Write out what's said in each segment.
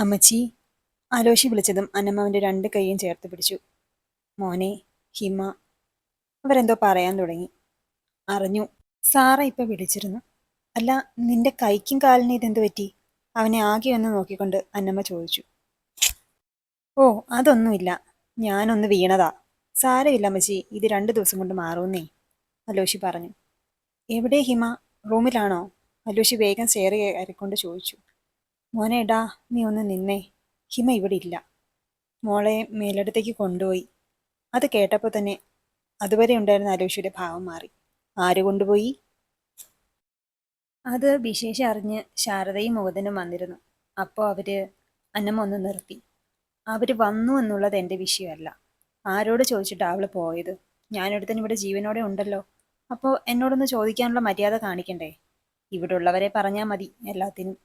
അമ്മച്ചി. ആലോഷി വിളിച്ചതും അന്നമ്മ രണ്ട് കൈയും ചേർത്ത് പിടിച്ചു. മോനെ, ഹിമ. അവരെന്തോ പറയാൻ തുടങ്ങി. അറിഞ്ഞു. സാറ ഇപ്പൊ വിളിച്ചിരുന്നു. അല്ല, നിന്റെ കൈക്കും കാലിനും ഇതെന്ത് പറ്റി? അവനെ ആകെ ഒന്ന് നോക്കിക്കൊണ്ട് അന്നമ്മ ചോദിച്ചു. ഓ, അതൊന്നുമില്ല. ഞാനൊന്ന് വീണതാ. സാരമില്ല അമ്മച്ചി, ഇത് 2 ദിവസം കൊണ്ട് മാറുന്നേ, അലോഷി പറഞ്ഞു. എവിടെ ഹിമ? റൂമിലാണോ? അലോഷി വേഗം സ്റ്റെയർ കയറിക്കൊണ്ട് ചോദിച്ചു. മോനേടാ, നീ ഒന്ന് നിന്നേ. ഹിമ ഇവിടെ ഇല്ല. മോളെ മേലിടത്തേക്ക് കൊണ്ടുപോയി. അത് കേട്ടപ്പോൾ തന്നെ അതുവരെ ഉണ്ടായിരുന്ന അലോഷിയുടെ ഭാവം മാറി. ആര് കൊണ്ടുപോയി? അത് വിശേഷം അറിഞ്ഞ് ശാരദയും മുകുന്ദനും വന്നിരുന്നു. അപ്പോൾ അന്നമ്മ ഒന്ന് നിർത്തി. അവര് വന്നു എന്നുള്ളത് എൻ്റെ വിഷയമല്ല. ആരോട് ചോദിച്ചിട്ടാ അവള് പോയത്? ഞാനൊരുത്തൻ ഇവിടെ ജീവനോടെ ഉണ്ടല്ലോ. അപ്പോൾ എന്നോടൊന്ന് ചോദിക്കാനുള്ള മര്യാദ കാണിക്കണ്ടേ? ഇവിടെ ഉള്ളവരെ പറഞ്ഞാൽ മതി എല്ലാത്തിനും.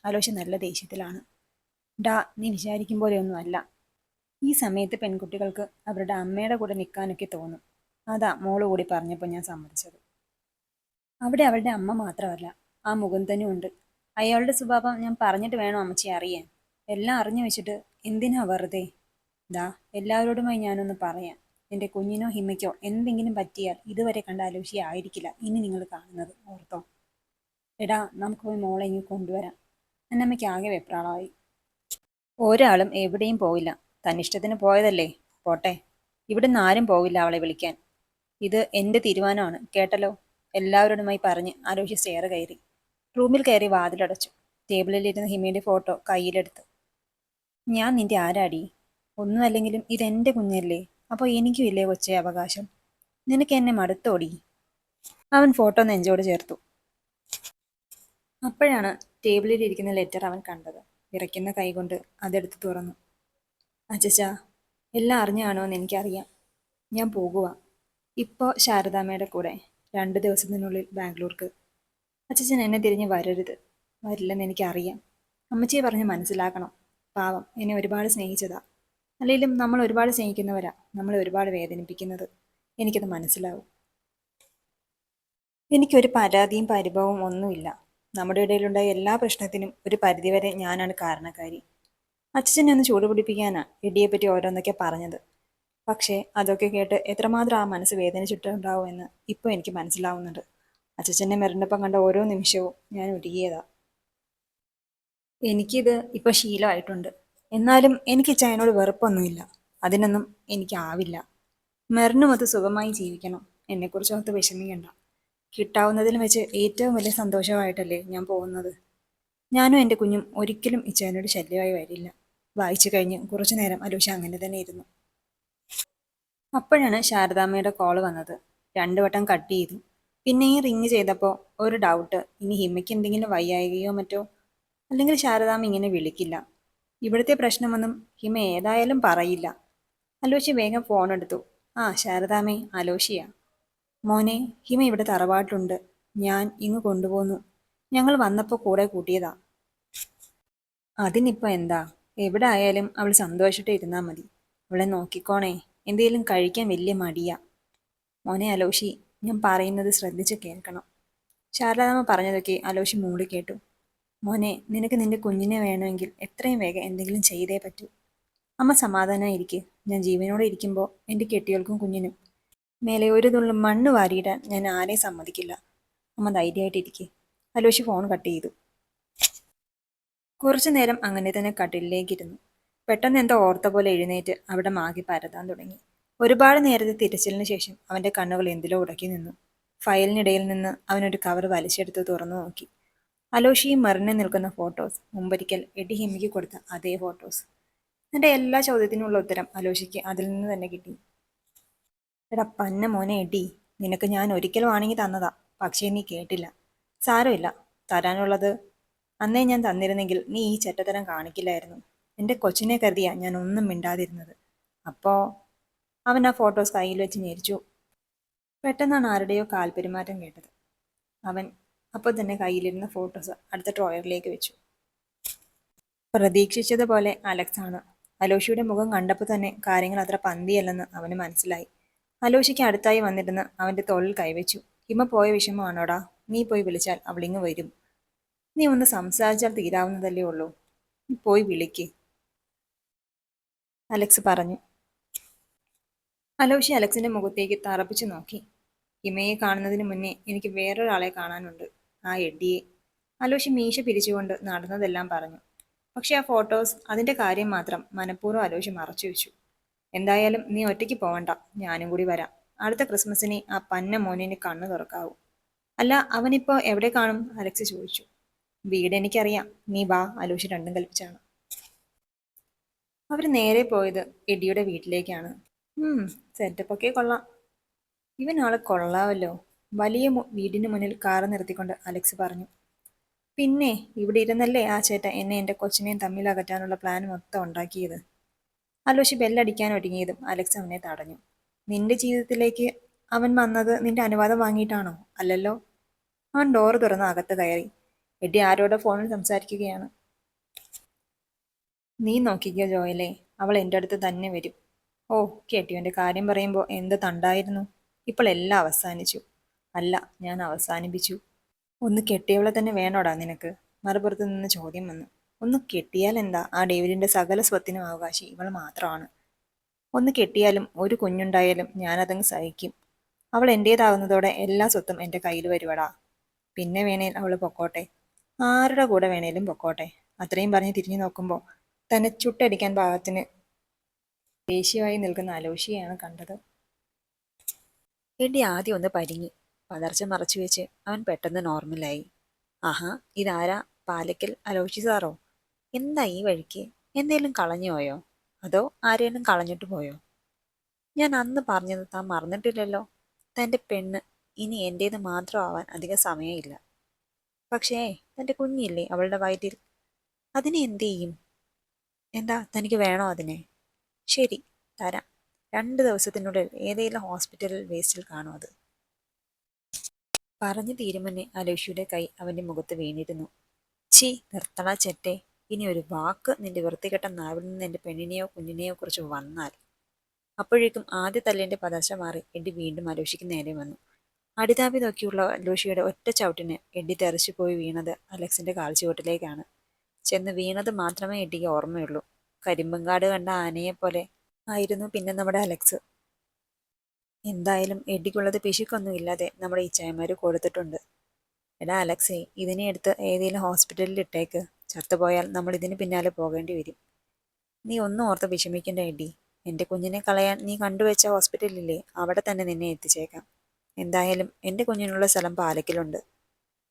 അലോഷി നല്ല ദേഷ്യത്തിലാണ്. ഡാ, നീ വിചാരിക്കും പോലെയൊന്നും അല്ല. ഈ സമയത്ത് പെൺകുട്ടികൾക്ക് അവരുടെ അമ്മയുടെ കൂടെ നിൽക്കാനൊക്കെ തോന്നും. അതാ മോള് കൂടി പറഞ്ഞപ്പോൾ ഞാൻ സമ്മതിച്ചത്. അവിടെ അവളുടെ അമ്മ മാത്രമല്ല, ആ മുകുന്ദനും ഉണ്ട്. അയാളുടെ സ്വഭാവം ഞാൻ പറഞ്ഞിട്ട് വേണോ അമ്മച്ചി അറിയാൻ? എല്ലാം അറിഞ്ഞു വെച്ചിട്ട് എന്തിനാ വെറുതെ? ദാ, എല്ലാവരോടുമായി ഞാനൊന്ന് പറയാം. എൻ്റെ കുഞ്ഞിനോ ഹിമയ്ക്കോ എന്തെങ്കിലും പറ്റിയാൽ ഇതുവരെ കണ്ട അലോഷി ആയിരിക്കില്ല ഇനി നിങ്ങൾ കാണുന്നത്, ഓർത്തോ? എടാ, നമുക്ക് പോയി മോളെ ഇങ്ങ് കൊണ്ടുവരാം. അന്നമ്മയ്ക്ക് ആകെ വെപ്രാളമായി. ഒരാളും എവിടെയും പോയില്ല. തന്നിഷ്ടത്തിന് പോയതല്ലേ, പോട്ടെ. ഇവിടുന്ന് ആരും പോവില്ല അവളെ വിളിക്കാൻ. ഇത് എൻ്റെ തീരുമാനമാണ്, കേട്ടല്ലോ. എല്ലാവരോടുമായി പറഞ്ഞ് ആലോചിച്ച് സ്റ്റെയർ കയറി. റൂമിൽ കയറി വാതിലടച്ചു. ടേബിളിലിരുന്ന ഹിമയുടെ ഫോട്ടോ കയ്യിലെടുത്തു. ഞാൻ നിന്റെ ആരാടി? ഒന്നുമല്ലെങ്കിലും ഇതെൻ്റെ കുഞ്ഞല്ലേ. അപ്പോൾ എനിക്കും ഇല്ലേ കൊച്ചേ അവകാശം? നിനക്ക് എന്നെ മടുത്തോടി? അവൻ ഫോട്ടോ നെഞ്ചോട് ചേർത്തു. അപ്പോഴാണ് ടേബിളിൽ ഇരിക്കുന്ന ലെറ്റർ അവൻ കണ്ടത്. വിറയ്ക്കുന്ന കൈകൊണ്ട് അതെടുത്ത് തുറന്നു. അച്ചച്ചാ, എല്ലാം അറിഞ്ഞാണോ എന്ന് എനിക്കറിയാം. ഞാൻ പോകുക. ഇപ്പോൾ ശാരദാമ്മയുടെ കൂടെ 2 ദിവസത്തിനുള്ളിൽ ബാംഗ്ലൂർക്ക്. അച്ചച്ചൻ എന്നെ തിരിഞ്ഞ് വരരുത്. വരില്ലെന്ന് എനിക്കറിയാം. അമ്മച്ചിയെ പറഞ്ഞ് മനസ്സിലാക്കണം. പാവം, എന്നെ ഒരുപാട് സ്നേഹിച്ചതാ. അല്ലെങ്കിലും നമ്മൾ ഒരുപാട് സ്നേഹിക്കുന്നവരാ നമ്മളെ ഒരുപാട് വേദനിപ്പിക്കുന്നത്. എനിക്കത് മനസ്സിലാവും. എനിക്കൊരു പരാതിയും പരിഭവവും ഒന്നുമില്ല. നമ്മുടെ ഇടയിലുണ്ടായ എല്ലാ പ്രശ്നത്തിനും ഒരു പരിധിവരെ ഞാനാണ് കാരണക്കാരി. അച്ഛനെ ഒന്ന് ചൂട് പിടിപ്പിക്കാനാ ഇടിയെപ്പറ്റി ഓരോന്നൊക്കെ പറഞ്ഞത്. പക്ഷേ അതൊക്കെ കേട്ട് എത്രമാത്രം ആ മനസ്സ് വേദനിച്ചിട്ടുണ്ടാവും എന്ന് ഇപ്പോൾ എനിക്ക് മനസ്സിലാവുന്നുണ്ട്. അച്ഛനെ മരണപ്പം കണ്ട ഓരോ നിമിഷവും ഞാൻ ഉരുകിയതാ. എനിക്കിത് ഇപ്പോൾ ശീലമായിട്ടുണ്ട്. എന്നാലും എനിക്ക് ചായനോട് വെറുപ്പൊന്നുമില്ല. അതിനൊന്നും എനിക്കാവില്ല. മരണമൊത്ത് സുഖമായി ജീവിക്കണം. എന്നെക്കുറിച്ച് ഓർത്ത് വിഷമിക്കണ്ട. കിട്ടാവുന്നതിൽ വെച്ച് ഏറ്റവും വലിയ സന്തോഷമായിട്ടല്ലേ ഞാൻ പോകുന്നത്. ഞാനും എൻ്റെ കുഞ്ഞും ഒരിക്കലും ഇച്ചായനോട് ശല്യമായി വരില്ല. വായിച്ചു കഴിഞ്ഞ് കുറച്ചു നേരം അലൂഷ അങ്ങനെ തന്നെ ഇരുന്നു. അപ്പോഴാണ് ശാരദാമ്മയുടെ കോള് വന്നത്. 2 വട്ടം കട്ട് ചെയ്തു. പിന്നെയും റിങ് ചെയ്തപ്പോൾ ഒരു ഡൗട്ട്, ഇനി ഹിമയ്ക്ക് എന്തെങ്കിലും വയ്യായികയോ മറ്റോ. അല്ലെങ്കിൽ ശാരദാമ്മ ഇങ്ങനെ വിളിക്കില്ല. ഇവിടുത്തെ പ്രശ്നമൊന്നും ഹിമ ഏതായാലും പറയില്ല. അലോഷി വേഗം ഫോൺ എടുത്തു. ആ, ശാരദാമ്മേ, അലോഷിയാ. മോനെ, ഹിമ ഇവിടെ തറവാട്ടുണ്ട്. ഞാൻ ഇങ്ങ് കൊണ്ടുപോന്നു. ഞങ്ങൾ വന്നപ്പോൾ കൂടെ കൂട്ടിയതാ. അതിനിപ്പോൾ എന്താ? എവിടെ ആയാലും അവൾ സന്തോഷിച്ചിട്ട് ഇരുന്നാൽ മതി. അവളെ നോക്കിക്കോണേ. എന്തെങ്കിലും കഴിക്കാൻ വലിയ മടിയാ. മോനെ അലോഷി, ഞാൻ പറയുന്നത് ശ്രദ്ധിച്ച് കേൾക്കണം. ശാരദാമ്മ പറഞ്ഞതൊക്കെ അലോഷി മൂളി കേട്ടു. മോനെ, നിനക്ക് നിന്റെ കുഞ്ഞിനെ വേണമെങ്കിൽ എത്രയും വേഗം എന്തെങ്കിലും ചെയ്തേ പറ്റൂ. അമ്മ സമാധാനമായിരിക്കെ. ഞാൻ ജീവനോടെ ഇരിക്കുമ്പോൾ എൻ്റെ കെട്ടിയോൾക്കും കുഞ്ഞിനും മേലെ ഒരു തുള്ളി മണ്ണ് വാരിയിടാൻ ഞാൻ ആരെയും സമ്മതിക്കില്ല. അമ്മ ധൈര്യമായിട്ടിരിക്കെ. അലോഷി ഫോൺ കട്ട് ചെയ്തു. കുറച്ചു നേരം അങ്ങനെ തന്നെ കട്ടിലിലേക്കിരുന്നു. പെട്ടെന്ന് എന്തോ ഓർത്ത പോലെ എഴുന്നേറ്റ് അവിടെ മാകി പരതാൻ തുടങ്ങി. ഒരുപാട് നേരത്തെ തിരച്ചിലിന് ശേഷം അവൻ്റെ കണ്ണുകൾ എന്തിലോ ഉടക്കി നിന്നു. ഫയലിനിടയിൽ നിന്ന് അവനൊരു കവർ വലിച്ചെടുത്ത് തുറന്നു നോക്കി. അലോഷിയും മെറിനെ നിൽക്കുന്ന ഫോട്ടോസ്. മുമ്പൊരിക്കൽ എടി ഹിമിക്ക് കൊടുത്ത അതേ ഫോട്ടോസ്. എൻ്റെ എല്ലാ ചോദ്യത്തിനുമുള്ള ഉത്തരം അലോഷിക്ക് അതിൽ നിന്ന് തന്നെ കിട്ടി. എടാ പന്ന മോനെ എടി, നിനക്ക് ഞാൻ ഒരിക്കൽ വാങ്ങി തന്നതാ. പക്ഷേ നീ കേട്ടില്ല. സാരമില്ല, തരാനുള്ളത് അന്നേ ഞാൻ തന്നിരുന്നെങ്കിൽ നീ ഈ ചെറ്റത്തരം കാണിക്കില്ലായിരുന്നു. എൻ്റെ കൊച്ചിനെ കരുതിയാ ഞാൻ ഒന്നും മിണ്ടാതിരുന്നത്. അപ്പോൾ അവൻ ആ ഫോട്ടോസ് കയ്യിൽ വെച്ച് ഞെരിച്ചു. പെട്ടെന്നാണ് ആരുടെയോ കാൽപെരുമാറ്റം കേട്ടത്. അവൻ അപ്പോൾ തന്നെ കയ്യിലിരുന്ന ഫോട്ടോസ് അടുത്ത ഡ്രോയറിലേക്ക് വെച്ചു. പ്രതീക്ഷിച്ചതുപോലെ അലക്സ് ആണ്. അലോഷിയുടെ മുഖം കണ്ടപ്പോൾ തന്നെ കാര്യങ്ങൾ അത്ര പന്തിയല്ലെന്ന് അവന് മനസ്സിലായി. അലോഷിക്ക് അടുത്തായി വന്നിരുന്ന് അവൻ്റെ തോളിൽ കൈവച്ചു. ഹിമ പോയ വിഷമമാണോടാ? നീ പോയി വിളിച്ചാൽ അവളിങ്ങ് വരും. നീ ഒന്ന് സംസാരിച്ചാൽ തീരാവുന്നതല്ലേ ഉള്ളൂ. പോയി വിളിക്ക്, അലക്സ് പറഞ്ഞു. അലോഷി അലക്സിന്റെ മുഖത്തേക്ക് തറപ്പിച്ചു നോക്കി. ഹിമയെ കാണുന്നതിന് മുന്നേ എനിക്ക് വേറൊരാളെ കാണാനുണ്ട്, ആ എഡ്ഡിയെ. അലോഷി മീശ പിരിച്ചുകൊണ്ട് നടന്നതെല്ലാം പറഞ്ഞു. പക്ഷെ ആ ഫോട്ടോസ്, അതിന്റെ കാര്യം മാത്രം മനഃപൂർവ്വം അലോഷി മറച്ചു വെച്ചു. എന്തായാലും നീ ഒറ്റയ്ക്ക് പോവണ്ട, ഞാനും കൂടി വരാം. അടുത്ത ക്രിസ്മസിന് ആ പന്ന മോനിന് കണ്ണു തുറക്കാവൂ. അല്ല, അവനിപ്പോ എവിടെ കാണും? അലക്സ് ചോദിച്ചു. വീട് എനിക്കറിയാം, നീ വാ, അലോഷി രണ്ടും കൽപ്പിച്ചാണ്. അവർ നേരെ പോയത് എഡിയുടെ വീട്ടിലേക്കാണ്. സെറ്റപ്പൊക്കെ കൊള്ളാം. ഇവനാള് കൊള്ളാവല്ലോ, വലിയ വീടിന് മുന്നിൽ കാറ് നിർത്തിക്കൊണ്ട് അലക്സ് പറഞ്ഞു. പിന്നെ ഇവിടെ ഇരുന്നല്ലേ ആ ചേട്ട എന്നെ എന്റെ കൊച്ചിനെയും തമ്മിൽ അകറ്റാനുള്ള പ്ലാൻ മൊത്തം ഉണ്ടാക്കിയത്. അലോഷി ബെല്ലടിക്കാൻ ഒരുങ്ങിയതും അലക്സ് അവനെ തടഞ്ഞു. നിന്റെ ജീവിതത്തിലേക്ക് അവൻ വന്നത് നിന്റെ അനുവാദം വാങ്ങിയിട്ടാണോ? അല്ലല്ലോ. അവൻ ഡോറ് തുറന്ന് അകത്ത് കയറി. എഡി ആരോടെ ഫോണിൽ സംസാരിക്കുകയാണ്. നീ നോക്കിക്കോ ജോയലേ, അവൾ എൻ്റെ അടുത്ത് തന്നെ വരും. ഓ, കെട്ടിയവന്റെ കാര്യം പറയുമ്പോൾ എന്ത് തണ്ടായിരുന്നു. ഇപ്പോൾ എല്ലാം അവസാനിച്ചു. അല്ല, ഞാൻ അവസാനിപ്പിച്ചു. ഒന്ന് കെട്ടിയവളെ തന്നെ വേണോടാ നിനക്ക്? മറുപുറത്ത് നിന്ന് ചോദ്യം വന്നു. ഒന്ന് കെട്ടിയാൽ എന്താ, ആ ഡേവിഡിന്റെ സകല സ്വത്തിനും അവകാശി ഇവൾ മാത്രമാണ്. ഒന്ന് കെട്ടിയാലും ഒരു കുഞ്ഞുണ്ടായാലും ഞാനതങ്ങ് സഹിക്കും. അവൾ എൻ്റേതാകുന്നതോടെ എല്ലാ സ്വത്തും എൻ്റെ കയ്യിൽ വരുവടാ. പിന്നെ വേണേൽ അവൾ പൊക്കോട്ടെ, ആരുടെ കൂടെ വേണേലും പൊക്കോട്ടെ. അത്രയും പറഞ്ഞ് തിരിഞ്ഞു നോക്കുമ്പോൾ തന്നെ ചുട്ടടിക്കാൻ പാകത്തിന് ദേഷ്യമായി നിൽക്കുന്ന അലോഷിയെയാണ് കണ്ടത്. എടി ആദ്യം ഒന്ന് പരിങ്ങി. പതർച്ച മറച്ചു വെച്ച് അവൻ പെട്ടെന്ന് നോർമലായി. ആഹാ, ഇതാരാ? പാലക്കൽ അലോഷി സാറോ? എന്താ ഈ വഴിക്ക്? എന്തേലും കളഞ്ഞു പോയോ? അതോ ആരേലും കളഞ്ഞിട്ട് പോയോ? ഞാൻ അന്ന് പറഞ്ഞത് താൻ മറന്നിട്ടില്ലല്ലോ. തൻ്റെ പെണ്ണ് ഇനി എൻ്റേത് മാത്രമാവാൻ അധികം സമയമില്ല. പക്ഷേ തൻ്റെ കുഞ്ഞില്ലേ അവളുടെ വയറ്റിൽ, അതിനെ എന്ത് ചെയ്യും? എന്താ തനിക്ക് വേണോ അതിനെ? ശരി, തരാം. 2 ദിവസത്തിനുള്ളിൽ ഏതെങ്കിലും ഹോസ്പിറ്റലിൽ വേസ്റ്റിൽ കാണും അത്. പറഞ്ഞു തീരുമുന്നേ അലോഷിയുടെ കൈ അവന്റെ മുഖത്ത് വീണിരുന്നു. ചീ, നിർത്തണ ചെറ്റെ. ഇനി ഒരു വാക്ക് നിന്റെ വൃത്തികെട്ട നാവിൽ നിന്ന് എന്റെ പെണ്ണിനെയോ കുഞ്ഞിനെയോ കുറിച്ച് വന്നാൽ. അപ്പോഴേക്കും ആദ്യ തല്ലിന്റെ പതർച്ച മാറി എഡി വീണ്ടും അലോഷിക്ക് നേരെ വന്നു. അടിതാപി നോക്കിയുള്ള അലോഷിയുടെ ഒറ്റ ചവിട്ടിന് എഡി തെറിച്ചു പോയി വീണത് അലക്സിന്റെ കാൽച്ചുവട്ടിലേക്കാണ്. ചെന്ന് വീണത് മാത്രമേ എഡിക്ക് ഓർമ്മയുള്ളൂ. കരിമ്പങ്കാട് കണ്ട ആനയെപ്പോലെ ആയിരുന്നു പിന്നെ നമ്മുടെ അലക്സ്. എന്തായാലും എഡിക്കുള്ളത് പിശുക്കൊന്നും ഇല്ലാതെ നമ്മുടെ ഇച്ചായമാര് കൊടുത്തിട്ടുണ്ട്. എടാ അലക്സേ, ഇതിനെ എടുത്ത് ഏതെങ്കിലും ഹോസ്പിറ്റലിൽ ഇട്ടേക്ക്. ചത്തുപോയാൽ നമ്മൾ ഇതിന് പിന്നാലെ പോകേണ്ടി വരും. നീ ഒന്നും ഓർത്ത് വിഷമിക്കേണ്ട എഡി. എൻ്റെ കുഞ്ഞിനെ കളയാൻ നീ കണ്ടുവച്ച ഹോസ്പിറ്റലില്ലേ, അവിടെ തന്നെ നിന്നെ എത്തിച്ചേക്കാം. എന്തായാലും എൻ്റെ കുഞ്ഞിനുള്ള സ്ഥലം പാലക്കിലുണ്ട്.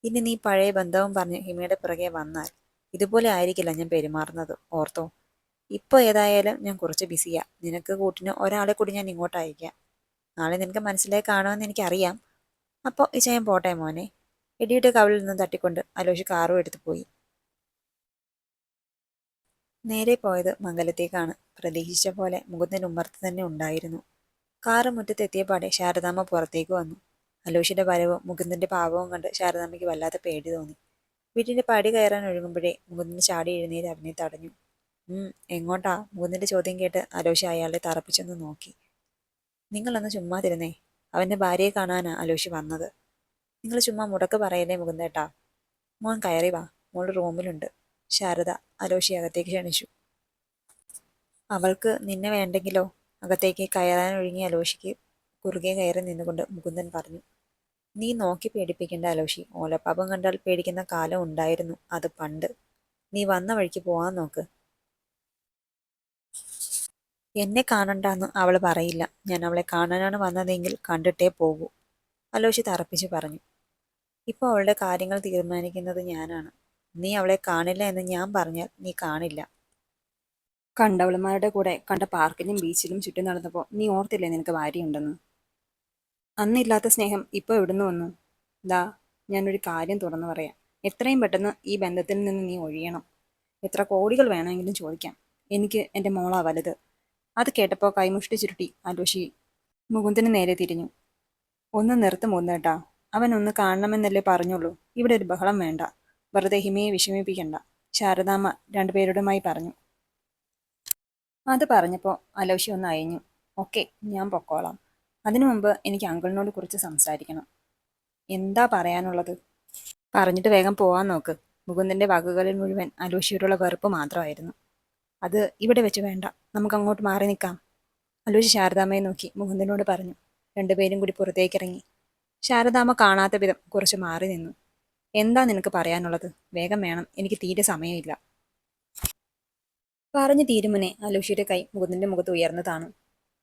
ഇനി നീ പഴയ ബന്ധവും പറഞ്ഞ് ഹിമയുടെ പിറകെ വന്നാൽ ഇതുപോലെ ആയിരിക്കില്ല ഞാൻ പെരുമാറുന്നത്, ഓർത്തോ. ഇപ്പോൾ ഏതായാലും ഞാൻ കുറച്ച് ബിസിയാ. നിനക്ക് കൂട്ടിന് ഒരാളെ കൂടി ഞാൻ ഇങ്ങോട്ട് അയക്കാം. നാളെ നിനക്ക് മനസ്സിലായി കാണുമെന്ന് എനിക്കറിയാം. അപ്പോൾ ഇച്ചയൻ പോട്ടെ മോനെ. എഡിയുടെ കവിളിൽ നിന്ന് തട്ടിക്കൊണ്ട് അലോഷി കാറും എടുത്തു പോയി. നേരെ പോയത് മംഗലത്തേക്കാണ്. പ്രതീക്ഷിച്ച പോലെ മുകുന്ദൻ ഉമ്മർത്ത് തന്നെ ഉണ്ടായിരുന്നു. കാറ് മുറ്റത്തെത്തിയപാടെ ശാരദാമ്മ പുറത്തേക്ക് വന്നു. അലോഷിയുടെ വരവും മുകുന്ദന്റെ പാവവും കണ്ട് ശാരദാമ്മയ്ക്ക് വല്ലാത്ത പേടി തോന്നി. വീട്ടിന്റെ പടി കയറാൻ ഒഴുകുമ്പോഴേ മുകുന്ദൻ ചാടി എഴുന്നേറ്റ് അവനെ തടഞ്ഞു. എങ്ങോട്ടാ? മുകുന്ദന്റെ ചോദ്യം കേട്ട് അലോഷി അയാളെ തറപ്പിച്ചൊന്ന് നോക്കി. നിങ്ങളൊന്ന് ചുമ്മാതിരുന്നേ. അവന്റെ ഭാര്യയെ കാണാനാ അലോഷി വന്നത്. നിങ്ങൾ ചുമ്മാ മുടക്ക് പറയല്ലേ മുകുന്ദേട്ടാ. മോൻ കയറി വാ, മോൾ റൂമിലുണ്ട്. ശാരദ അലോഷി അകത്തേക്ക് ക്ഷണിച്ചു. അവൾക്ക് നിന്നെ വേണ്ടെങ്കിലോ? അകത്തേക്ക് കയറാനൊഴുങ്ങിയ അലോഷിക്ക് കുറുകെ കയറി നിന്നുകൊണ്ട് മുകുന്ദൻ പറഞ്ഞു. നീ നോക്കി പേടിപ്പിക്കേണ്ട അലോഷി. ഓലപ്പാപം കണ്ടാൽ പേടിക്കുന്ന കാലം ഉണ്ടായിരുന്നു, അത് പണ്ട്. നീ വന്ന വഴിക്ക് പോവാൻ നോക്ക്. എന്നെ കാണണ്ടാന്ന് അവൾ പറയില്ല. ഞാൻ അവളെ കാണാനാണ് വന്നതെങ്കിൽ കണ്ടിട്ടേ പോകൂ, അലോഷി തറപ്പിച്ചു പറഞ്ഞു. ഇപ്പോൾ അവളുടെ കാര്യങ്ങൾ തീരുമാനിക്കുന്നത് ഞാനാണ്. നീ അവളെ കാണില്ല എന്ന് ഞാൻ പറഞ്ഞാൽ നീ കാണില്ല. കണ്ടവളുമാരുടെ കൂടെ കണ്ട പാർക്കിലും ബീച്ചിലും ചുറ്റും നടന്നപ്പോൾ നീ ഓർത്തില്ലേ നിനക്ക് ഭാര്യയുണ്ടെന്ന്? അന്നില്ലാത്ത സ്നേഹം ഇപ്പോൾ എവിടുന്ന് വന്നു? ദാ, ഞാനൊരു കാര്യം തുറന്നു പറയാം. എത്രയും പെട്ടെന്ന് ഈ ബന്ധത്തിൽ നിന്ന് നീ ഒഴിയണം. എത്ര കോടികൾ വേണമെങ്കിലും ചോദിക്കാം. എനിക്ക് എൻ്റെ മോളാ വലുത്. അത് കേട്ടപ്പോൾ കൈമുഷ്ടി ചുരുട്ടി അലോഷി മുകുന്ദന് നേരെ തിരിഞ്ഞു. ഒന്ന് നിർത്ത് മുകുന്ദേട്ടാ. അവൻ ഒന്ന് കാണണമെന്നല്ലേ പറഞ്ഞുള്ളൂ. ഇവിടെ ഒരു ബഹളം വേണ്ട. വെറുതെ ഹിമയെ വിഷമിപ്പിക്കണ്ട, ശാരദാമ്മ രണ്ടുപേരോടുമായി പറഞ്ഞു. അത് പറഞ്ഞപ്പോൾ അലോഷി ഒന്ന് അയഞ്ഞു. ഓക്കെ, ഞാൻ പൊക്കോളാം. അതിനു മുമ്പ് എനിക്ക് അങ്കിളിനോട് കുറിച്ച് സംസാരിക്കണം. എന്താ പറയാനുള്ളത്? പറഞ്ഞിട്ട് വേഗം പോവാൻ നോക്ക്. മുകുന്ദന്റെ വാക്കുകളിൽ മുഴുവൻ അലോഷിയോടുള്ള വെറുപ്പ് മാത്രമായിരുന്നു. അത് ഇവിടെ വെച്ച് വേണ്ട, നമുക്ക് അങ്ങോട്ട് മാറി നിൽക്കാം. അലോഷി ശാരദാമ്മയെ നോക്കി മുകുന്ദനോട് പറഞ്ഞു. രണ്ടുപേരും കൂടി പുറത്തേക്കിറങ്ങി. ശാരദാമ്മ കാണാത്ത വിധം കുറച്ച് മാറി നിന്നു. എന്താ നിനക്ക് പറയാനുള്ളത്? വേഗം വേണം, എനിക്ക് തീരെ സമയമില്ല. പറഞ്ഞു തീരുമുനെ അലോഷിയുടെ കൈ മുകുന്ദന്റെ മുഖത്ത് ഉയർന്നതാണ്.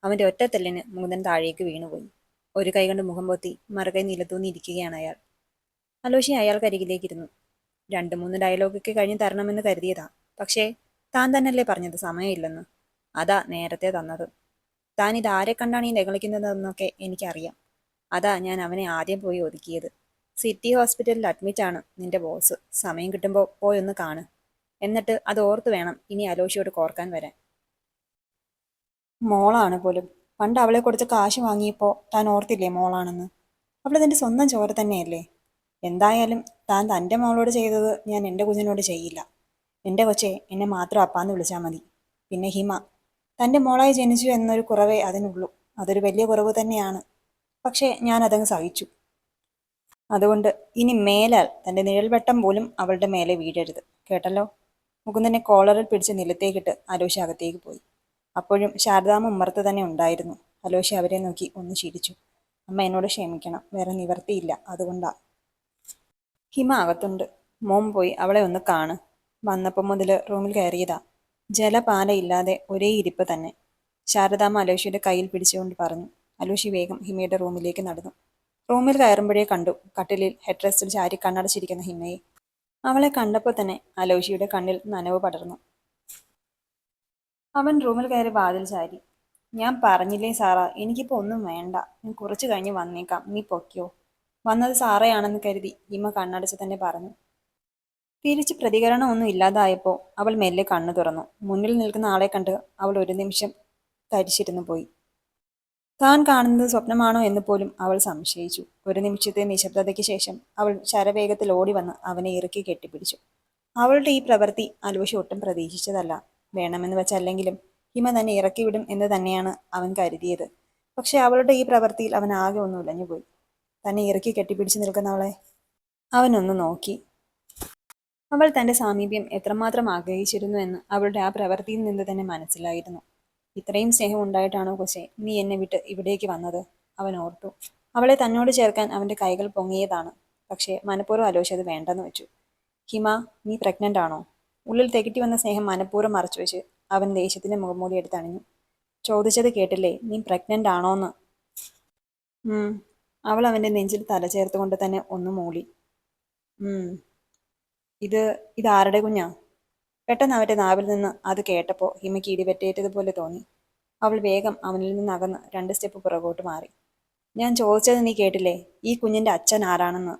അവന്റെ ഒറ്റത്തല്ലിന് മുകുന്ദൻ താഴേക്ക് വീണുപോയി. ഒരു കൈ കൊണ്ട് മുഖം പൊത്തി മറുകൈ നിലത്തൂന്നി ഇരിക്കുകയാണ് അയാൾ. അലോഷി അയാൾക്കരികിലേക്കിരുന്നു. 2-3 ഡയലോഗൊക്കെ കഴിഞ്ഞ് തരണമെന്ന് കരുതിയതാ. പക്ഷേ താൻ തന്നല്ലേ പറഞ്ഞത് സമയമില്ലെന്ന്. അതാ നേരത്തെ തന്നത്. താൻ ഇതാരെ കണ്ടാണ് ഈ നിഗളിക്കുന്നതെന്നൊക്കെ എനിക്കറിയാം. അതാ ഞാൻ അവനെ ആദ്യം പോയി ഒതുക്കിയത്. സിറ്റി ഹോസ്പിറ്റലിൽ അഡ്മിറ്റാണ് നിന്റെ ബോസ്. സമയം കിട്ടുമ്പോൾ പോയൊന്ന് കാണ്. എന്നിട്ട് അത് ഓർത്ത് വേണം ഇനി അലോഷിയോട് കോർക്കാൻ വരാൻ. മോളാണ് പോലും. പണ്ട് അവളെ കൊടുത്ത് കാശ് വാങ്ങിയപ്പോൾ താൻ ഓർത്തില്ലേ മോളാണെന്ന്? അവൾ തന്റെ സ്വന്തം ചോര തന്നെയല്ലേ? എന്തായാലും താൻ തൻ്റെ മോളോട് ചെയ്തത് ഞാൻ എൻ്റെ കുഞ്ഞിനോട് ചെയ്യില്ല. എൻ്റെ കൊച്ചെ, എന്നെ മാത്രം അപ്പാന്ന് വിളിച്ചാൽ മതി. പിന്നെ ഹിമ, തൻ്റെ മോളായി ജനിച്ചു എന്നൊരു കുറവേ അതിനുള്ളൂ. അതൊരു വലിയ കുറവ് തന്നെയാണ്. പക്ഷേ ഞാൻ അതങ്ങ് സഹിച്ചു. അതുകൊണ്ട് ഇനി മേലാൽ തൻ്റെ നിഴൽവട്ടം പോലും അവളുടെ മേലെ വീഴരുത്, കേട്ടല്ലോ? മുകുന്ദനെ കോളറിൽ പിടിച്ച് നിലത്തേക്കിട്ട് അലോഷി അകത്തേക്ക് പോയി. അപ്പോഴും ശാരദാമ്മ ഉമ്മറത്ത് തന്നെ ഉണ്ടായിരുന്നു. അലോഷി അവരെ നോക്കി ഒന്ന് ചിരിച്ചു. അമ്മ എന്നോട് ക്ഷമിക്കണം, വേറെ നിവർത്തിയില്ല, അതുകൊണ്ടാ. ഹിമ അകത്തുണ്ട്. മോൻ പോയി അവളെ ഒന്ന് കാണ്. വന്നപ്പം മുതൽ റൂമിൽ കയറിയതാ. ജലപാലയില്ലാതെ ഒരേ ഇരിപ്പ് തന്നെ. ശാരദാമ്മ അലോഷിയുടെ കയ്യിൽ പിടിച്ചുകൊണ്ട് പറഞ്ഞു. അലോഷി വേഗം ഹിമയുടെ റൂമിലേക്ക് നടന്നു. റൂമിൽ കയറുമ്പോഴേ കണ്ടു കട്ടിലിൽ ഹെഡ് റെസ്റ്റിൽ ചാരി കണ്ണടച്ചിരിക്കുന്ന ഹിമയെ. അവളെ കണ്ടപ്പോൾ തന്നെ അലോഷിയുടെ കണ്ണിൽ നനവ് പടർന്നു. അവൻ റൂമിൽ കയറി വാതിൽ ചാരി. ഞാൻ പറഞ്ഞില്ലേ സാറാ, എനിക്കിപ്പോൾ ഒന്നും വേണ്ട. ഞാൻ കുറച്ച് കഴിഞ്ഞ് വന്നേക്കാം, നീ പൊയ്ക്കോ. വന്നത് സാറയാണെന്ന് കരുതി ഹിമ കണ്ണടച്ച് തന്നെ പറഞ്ഞു. തിരിച്ച് പ്രതികരണമൊന്നും ഇല്ലാതായപ്പോൾ അവൾ മെല്ലെ കണ്ണു തുറന്നു. മുന്നിൽ നിൽക്കുന്ന ആളെ കണ്ട് അവൾ ഒരു നിമിഷം തരിച്ചിരുന്നു പോയി. താൻ കാണുന്നത് സ്വപ്നമാണോ എന്ന് പോലും അവൾ സംശയിച്ചു. ഒരു നിമിഷത്തെ നിശബ്ദതയ്ക്ക് ശേഷം അവൾ ശരവേഗത്തിൽ ഓടി വന്ന് അവനെ ഇറുക്കി കെട്ടിപ്പിടിച്ചു. അവളുടെ ഈ പ്രവൃത്തി അലോഷി ഒട്ടും പ്രതീക്ഷിച്ചതല്ല. വേണമെന്ന് വെച്ചല്ലെങ്കിലും ഹിമ തന്നെ ഇറക്കിവിടും എന്ന് തന്നെയാണ് അവൻ കരുതിയത്. പക്ഷെ അവളുടെ ഈ പ്രവൃത്തിയിൽ അവൻ ആകെ ഒന്ന് ഉലഞ്ഞുപോയി. തന്നെ ഇറുക്കി കെട്ടിപ്പിടിച്ചു നിൽക്കുന്നവളെ അവനൊന്ന് നോക്കി. അവൾ തന്റെ സാമീപ്യം എത്രമാത്രം ആഗ്രഹിച്ചിരുന്നു എന്ന് അവളുടെ ആ പ്രവൃത്തിയിൽ നിന്ന് തന്നെ മനസ്സിലായിരുന്നു. ഇത്രയും സ്നേഹം ഉണ്ടായിട്ടാണോ കൊച്ചേ നീ എന്നെ വിട്ട് ഇവിടേക്ക് വന്നത്? അവൻ ഓർത്തു. അവളെ തന്നോട് ചേർക്കാൻ അവന്റെ കൈകൾ പൊങ്ങിയതാണ്. പക്ഷേ മനഃപൂർവ്വം അലോഷി അത് വേണ്ടെന്ന് വെച്ചു. ഹിമ, നീ പ്രഗ്നന്റ് ആണോ? ഉള്ളിൽ തെകിട്ടി വന്ന സ്നേഹം മനഃപൂർവ്വം മറച്ചു വെച്ച് അവൻ ദേഷ്യത്തിന്റെ മുഖംമൂടി എടുത്ത് അണിഞ്ഞു. ചോദിച്ചത് കേട്ടില്ലേ, നീ പ്രഗ്നന്റ് ആണോന്ന്? അവൾ അവന്റെ നെഞ്ചിൽ തല ചേർത്തുകൊണ്ട് തന്നെ ഒന്ന് മൂളി. ഇതാരുടെ കുഞ്ഞാ? പെട്ടെന്ന് അവന്റെ നാവിൽ നിന്ന് അത് കേട്ടപ്പോൾ ഹിമയ്ക്ക് ഇടിവെറ്റേറ്റതുപോലെ തോന്നി. അവൾ വേഗം അവനിൽ നിന്ന് അകന്ന് 2 സ്റ്റെപ്പ് പുറകോട്ട് മാറി. ഞാൻ ചോദിച്ചത് നീ കേട്ടില്ലേ? ഈ കുഞ്ഞിന്റെ അച്ഛൻ ആരാണെന്ന്?